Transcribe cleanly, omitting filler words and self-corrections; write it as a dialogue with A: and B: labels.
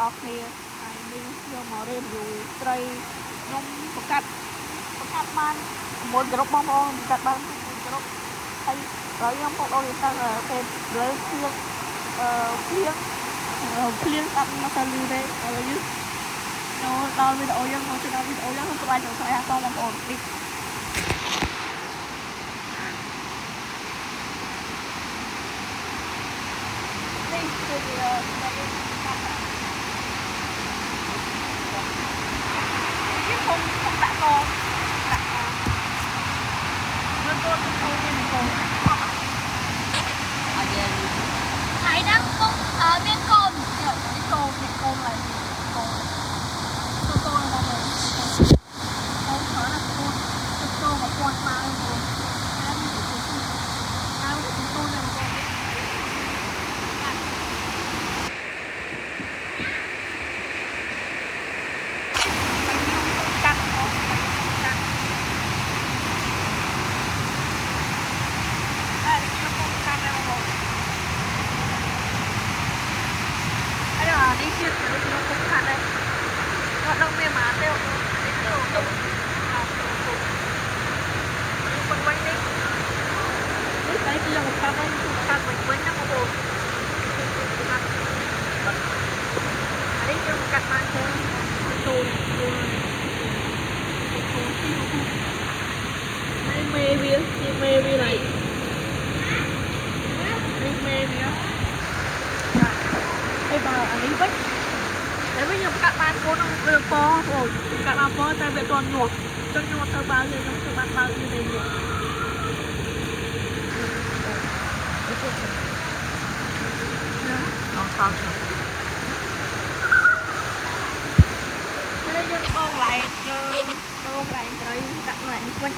A: អស់គ្នាហើយនេះយកមករៀបយូរត្រីខ្ញុំបង្កាត់បាន6ក្រុមបងប្អូនបង្កាត់បាន6ក្រុមហើយដល់ខ្ញុំបងប្អូនទៅពេលលើភ្លៀងអត់មកទៅលឺទេហើយយើងដល់វីដេអូយើងមកដល់វីដេអូយើងខ្ញុំស្បាយចង់ស្អីអស់បងប្អូននេះគឺវាខ្ញុំដាក់កងមើលកូនខ្ញុំមានកងអត់យ៉ាងនេះហើយដល់កងមានកូនហើយកូនឡើងកូនបងប្អូនកូនណាស់កូនមកពាន់មកបងហើយទៅកូនណាបងនេះជាខ្ញុំពុកខាត់ដែរគាត់ដល់មានមកទៅបងវិញនេះតែគឺយកមកខាត់ដែរខាត់វិញណាបងប្អូនអានេះខ្ញុំកាត់បានទៅទូនហើយមេវាឡើយនេះមេវាហើយបើអានេះវិញតែវិញខ្ញុំកាត់បានកូនក្នុងវាពងបងកាត់បានពងតែវាអត់ញាស់ចុះញាស់ទៅបើខ្ញុំធ្វើបានបើនេះទេញាស់អត់ខំហើយយើងបងឡែកត្រីដាក់ឡែកវិញ